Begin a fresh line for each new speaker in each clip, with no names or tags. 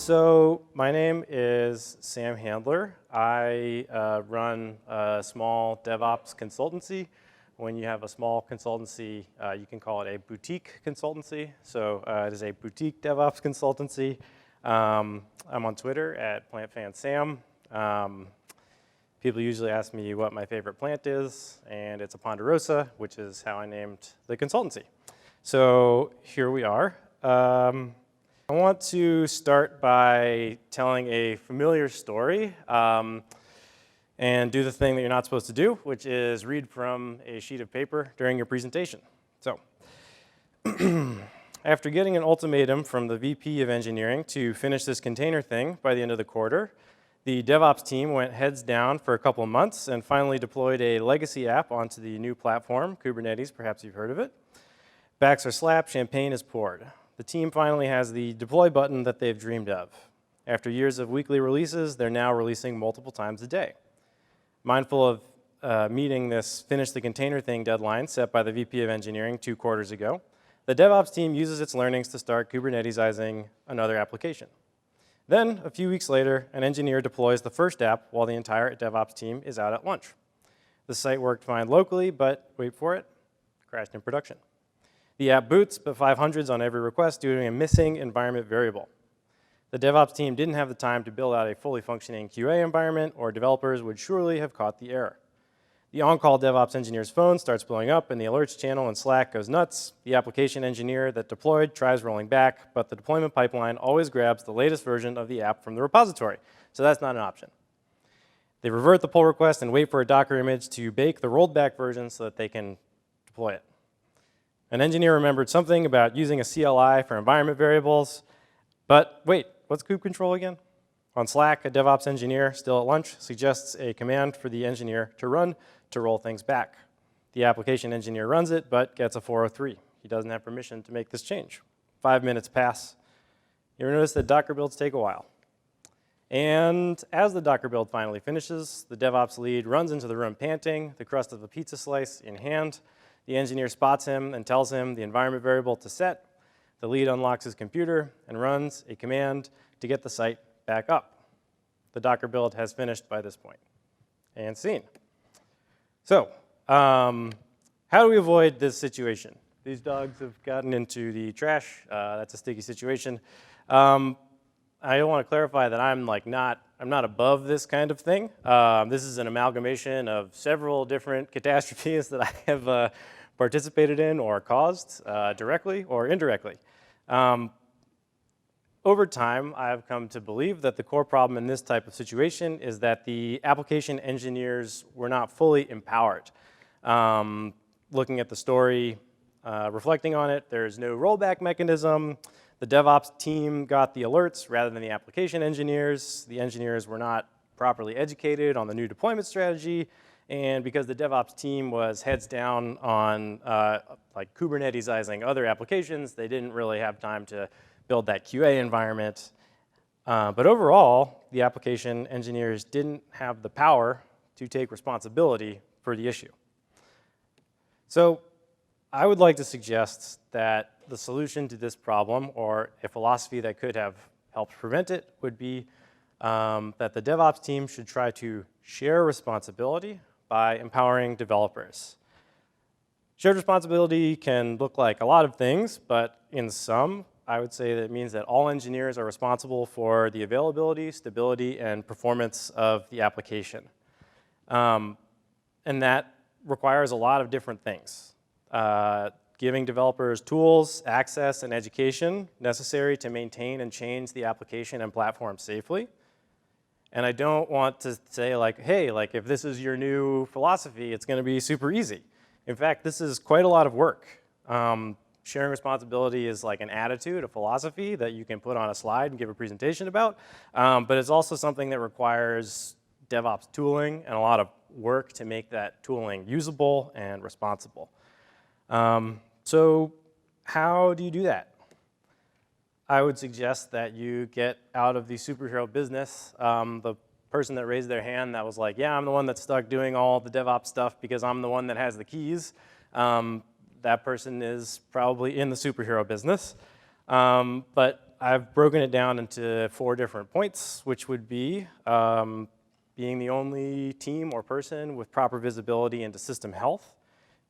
So my name is Sam Handler. I run a small DevOps consultancy. When you have a small consultancy, you can call it a boutique consultancy. So it is a boutique DevOps consultancy. I'm on Twitter at PlantFanSam. People usually ask me what my favorite plant is, and it's a ponderosa, which is how I named the consultancy. So here we are. I want to start by telling a familiar story and do the thing that you're not supposed to do, which is read from a sheet of paper during your presentation. So after getting an ultimatum from the VP of engineering to finish this container thing by the end of the quarter, the DevOps team went heads down for a couple of months and finally deployed a legacy app onto the new platform, Kubernetes. Perhaps you've heard of it. Backs are slapped, champagne is poured. The team finally has the deploy button that they've dreamed of. After years of weekly releases, they're now releasing multiple times a day. Mindful of meeting this finish the container thing deadline set by the VP of engineering 2 quarters ago, the DevOps team uses its learnings to start Kubernetesizing another application. Then, a few weeks later, an engineer deploys the first app while the entire DevOps team is out at lunch. The site worked fine locally, but wait for it, crashed in production. The app boots, but 500s on every request due to a missing environment variable. The DevOps team didn't have the time to build out a fully functioning QA environment, or developers would surely have caught the error. The on-call DevOps engineer's phone starts blowing up, and the alerts channel in Slack goes nuts. The application engineer that deployed tries rolling back, but the deployment pipeline always grabs the latest version of the app from the repository, so that's not an option. They revert the pull request and wait for a Docker image to bake the rolled back version so that they can deploy it. An engineer remembered something about using a CLI for environment variables, but wait, what's kube control again? On Slack, a DevOps engineer, still at lunch, suggests a command for the engineer to run to roll things back. The application engineer runs it, but gets a 403. He doesn't have permission to make this change. 5 minutes pass. You ever notice that Docker builds take a while? And as the Docker build finally finishes, the DevOps lead runs into the room panting, the crust of a pizza slice in hand. The engineer spots him and tells him the environment variable to set. The lead unlocks his computer and runs a command to get the site back up. The Docker build has finished by this point. And scene. So, how do we avoid this situation? These dogs have gotten into the trash. That's a sticky situation. I want to clarify that I'm not above this kind of thing. This is an amalgamation of several different catastrophes that I have participated in or caused directly or indirectly. Over time, I've come to believe that the core problem in this type of situation is that the application engineers were not fully empowered. Looking at the story, reflecting on it, there's no rollback mechanism. The DevOps team got the alerts rather than the application engineers. The engineers were not properly educated on the new deployment strategy. And because the DevOps team was heads down on like Kubernetesizing other applications, they didn't really have time to build that QA environment. But overall, the application engineers didn't have the power to take responsibility for the issue. So I would like to suggest that the solution to this problem, or a philosophy that could have helped prevent it, would be that the DevOps team should try to share responsibility by empowering developers. Shared responsibility can look like a lot of things, but in sum, I would say that it means that all engineers are responsible for the availability, stability, and performance of the application. And that requires a lot of different things. Giving developers tools, access, and education necessary to maintain and change the application and platform safely. And I don't want to say like, hey, like if this is your new philosophy, it's going to be super easy. In fact, this is quite a lot of work. Sharing responsibility is like an attitude, a philosophy that you can put on a slide and give a presentation about. But it's also something that requires DevOps tooling and a lot of work to make that tooling usable and responsible. So how do you do that? I would suggest that you get out of the superhero business. The person that raised their hand that was like, yeah, I'm the one that's stuck doing all the DevOps stuff because I'm the one that has the keys. That person is probably in the superhero business. But I've broken it down into 4 different points, which would be being the only team or person with proper visibility into system health,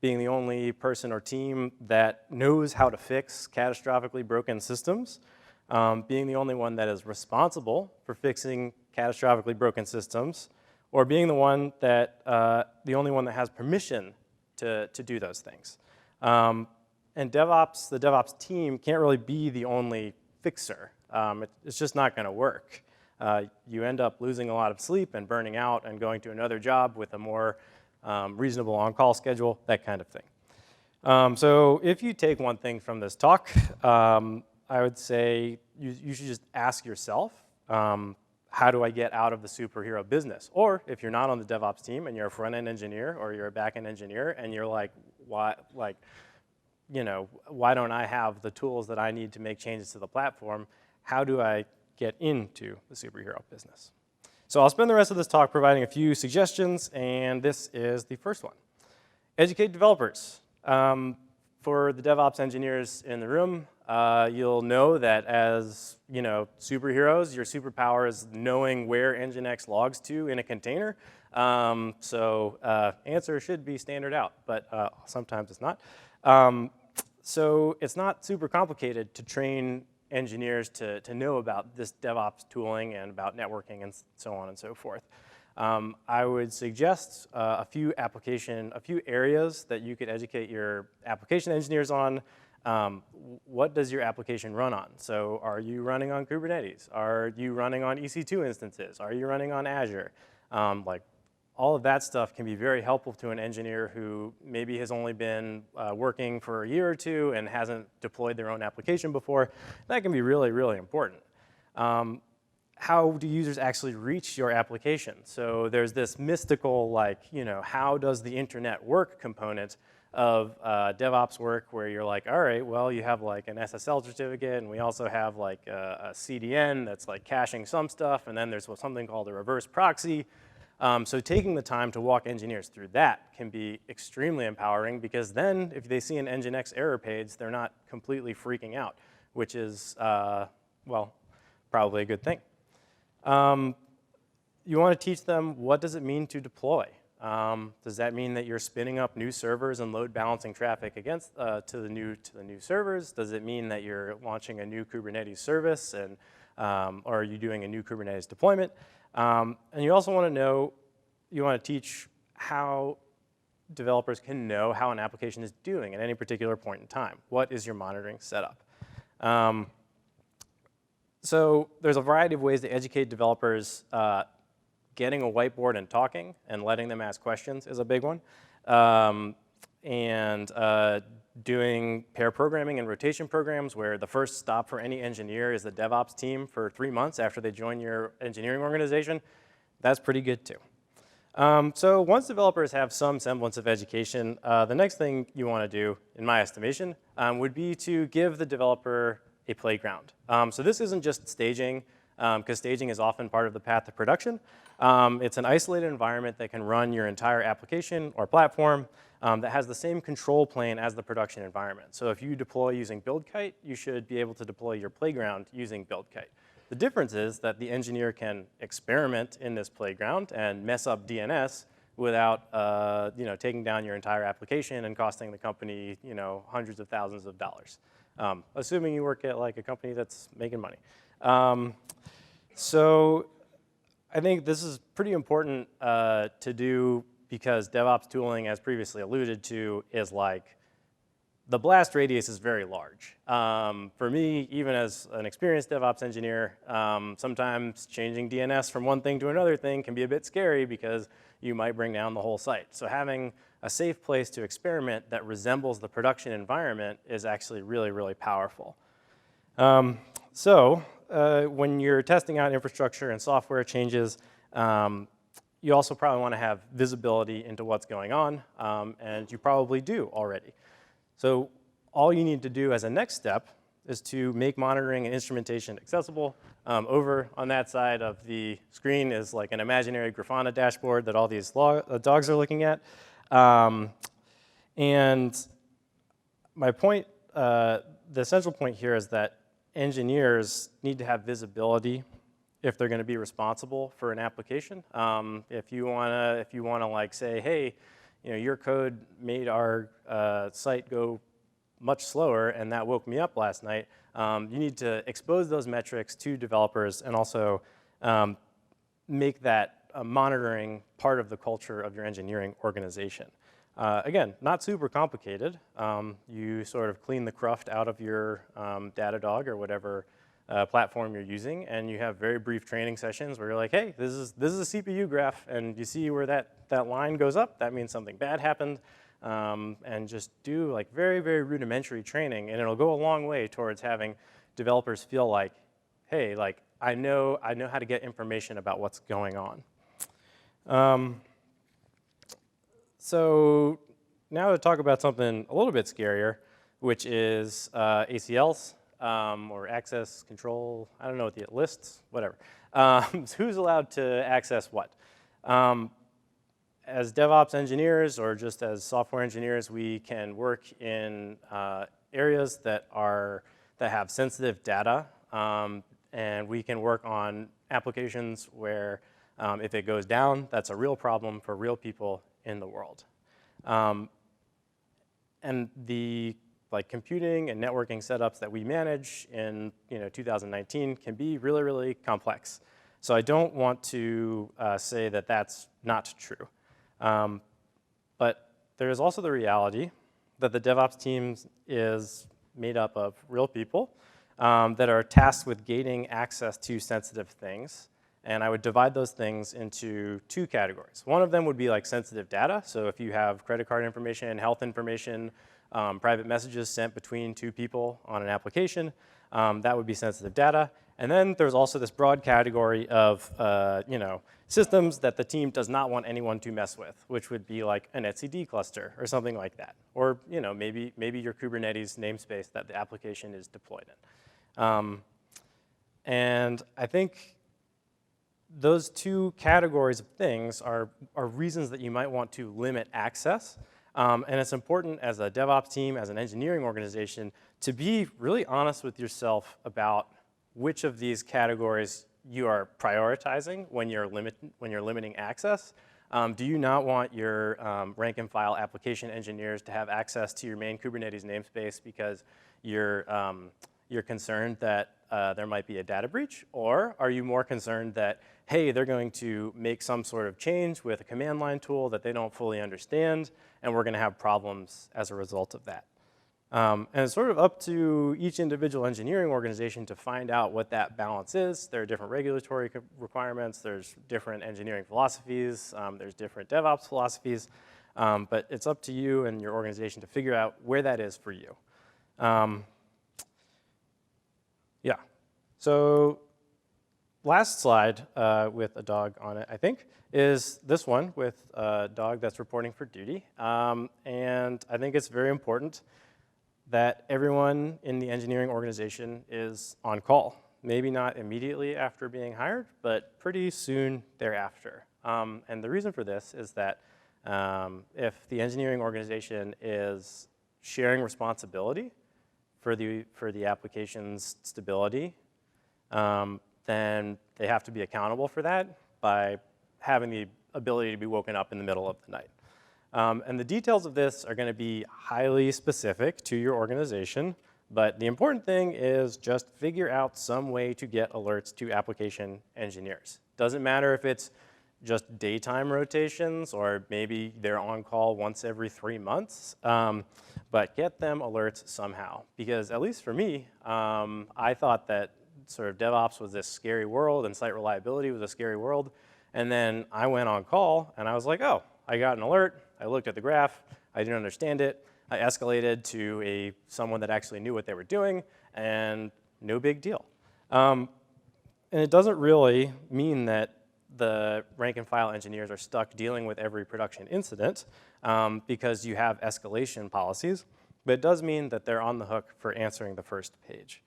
being the only person or team that knows how to fix catastrophically broken systems, being the only one that is responsible for fixing catastrophically broken systems, or being the only one that has permission to do those things. And the DevOps team can't really be the only fixer. It's just not going to work. You end up losing a lot of sleep and burning out and going to another job with a more reasonable on-call schedule, that kind of thing. So if you take one thing from this talk, I would say you should just ask yourself, how do I get out of the superhero business? Or if you're not on the DevOps team and you're a front-end engineer or you're a back-end engineer and you're like, why don't I have the tools that I need to make changes to the platform? How do I get into the superhero business? So I'll spend the rest of this talk providing a few suggestions, and this is the first one. Educate developers. For the DevOps engineers in the room, you'll know that as superheroes, your superpower is knowing where Nginx logs to in a container. Answer should be standard out, but sometimes it's not. So it's not super complicated to train engineers to know about this DevOps tooling and about networking and so on and so forth. I would suggest a few areas that you could educate your application engineers on. What does your application run on? So are you running on Kubernetes? Are you running on EC2 instances? Are you running on Azure? All of that stuff can be very helpful to an engineer who maybe has only been working for a year or two and hasn't deployed their own application before. That can be really, really important. How do users actually reach your application? So there's this mystical, how does the internet work component of DevOps work where you're like, all right, well, you have like an SSL certificate, and we also have like a CDN that's like caching some stuff, and then there's something called a reverse proxy. So taking the time to walk engineers through that can be extremely empowering, because then if they see an Nginx error page, they're not completely freaking out, which is, probably a good thing. You want to teach them, what does it mean to deploy? Does that mean that you're spinning up new servers and load balancing traffic against to the new servers? Does it mean that you're launching a new Kubernetes service, and or are you doing a new Kubernetes deployment? And you also want to teach how developers can know how an application is doing at any particular point in time. What is your monitoring setup? So there's a variety of ways to educate developers. Getting a whiteboard and talking and letting them ask questions is a big one. Doing pair programming and rotation programs where the first stop for any engineer is the DevOps team for 3 months after they join your engineering organization. That's pretty good too. So once developers have some semblance of education, the next thing you want to do, in my estimation, would be to give the developer a playground. So this isn't just staging, because staging is often part of the path to production. It's an isolated environment that can run your entire application or platform that has the same control plane as the production environment. So if you deploy using BuildKite, you should be able to deploy your playground using BuildKite. The difference is that the engineer can experiment in this playground and mess up DNS without taking down your entire application and costing the company hundreds of thousands of dollars, assuming you work at like a company that's making money. So I think this is pretty important to do, because DevOps tooling, as previously alluded to, is like the blast radius is very large. For me, even as an experienced DevOps engineer, sometimes changing DNS from one thing to another thing can be a bit scary because you might bring down the whole site. So having a safe place to experiment that resembles the production environment is actually really, really powerful. When you're testing out infrastructure and software changes, you also probably want to have visibility into what's going on, and you probably do already. So all you need to do as a next step is to make monitoring and instrumentation accessible. Over on that side of the screen is like an imaginary Grafana dashboard that all these dogs are looking at. And my point, the central point here is that engineers need to have visibility if they're going to be responsible for an application. If you wanna like say, hey, your code made our site go much slower, and that woke me up last night. You need to expose those metrics to developers and also make that monitoring part of the culture of your engineering organization. Again, not super complicated. You sort of clean the cruft out of your Datadog or whatever platform you're using, and you have very brief training sessions where you're like, hey, this is a CPU graph, and you see where that line goes up, that means something bad happened, and just do like very, very rudimentary training, and it'll go a long way towards having developers feel like, hey, like I know how to get information about what's going on. So now to talk about something a little bit scarier, which is ACLs. Or access control, I don't know what the lists, whatever. Who's allowed to access what? As DevOps engineers or just as software engineers, we can work in areas that have sensitive data, and we can work on applications where if it goes down, that's a real problem for real people in the world. And the computing and networking setups that we manage in 2019 can be really, really complex. So I don't want to say that that's not true. But there is also the reality that the DevOps team is made up of real people that are tasked with gating access to sensitive things. And I would divide those things into two categories. One of them would be like sensitive data. So if you have credit card information, health information, private messages sent between two people on an application, that would be sensitive data. And then there's also this broad category of systems that the team does not want anyone to mess with, which would be like an etcd cluster or something like that. Or maybe your Kubernetes namespace that the application is deployed in. And I think those two categories of things are reasons that you might want to limit access. And it's important as a DevOps team, as an engineering organization, to be really honest with yourself about which of these categories you are prioritizing when you're limiting access. Do you not want your rank and file application engineers to have access to your main Kubernetes namespace because you're concerned that there might be a data breach? Or are you more concerned that, hey, they're going to make some sort of change with a command line tool that they don't fully understand, and we're going to have problems as a result of that? And it's sort of up to each individual engineering organization to find out what that balance is. There are different regulatory requirements. There's different engineering philosophies. There's different DevOps philosophies. But it's up to you and your organization to figure out where that is for you. Yeah. So last slide with a dog on it, I think, is this one with a dog that's reporting for duty. And I think it's very important that everyone in the engineering organization is on call. Maybe not immediately after being hired, but pretty soon thereafter. And the reason for this is that if the engineering organization is sharing responsibility for the application's stability, then they have to be accountable for that by having the ability to be woken up in the middle of the night. And the details of this are going to be highly specific to your organization, but the important thing is just figure out some way to get alerts to application engineers. Doesn't matter if it's just daytime rotations or maybe they're on call once every 3 months, but get them alerts somehow. Because at least for me, I thought that sort of DevOps was this scary world and site reliability was a scary world. And then I went on call and I was like, oh, I got an alert. I looked at the graph. I didn't understand it. I escalated to someone that actually knew what they were doing, and no big deal. And it doesn't really mean that the rank and file engineers are stuck dealing with every production incident because you have escalation policies, but it does mean that they're on the hook for answering the first page.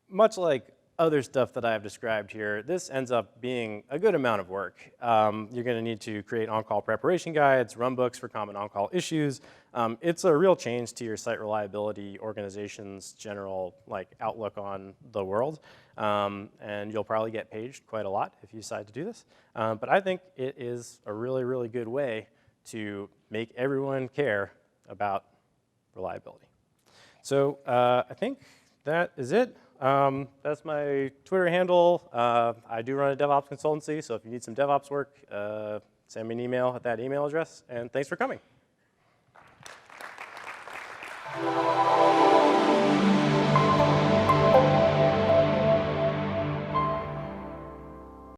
Much like other stuff that I have described here, this ends up being a good amount of work. You're going to need to create on-call preparation guides, run books for common on-call issues. It's a real change to your site reliability organization's general outlook on the world. And you'll probably get paged quite a lot if you decide to do this. But I think it is a really, really good way to make everyone care about reliability. So I think that is it. That's my Twitter handle. I do run a DevOps consultancy, so if you need some DevOps work, send me an email at that email address. And thanks for coming.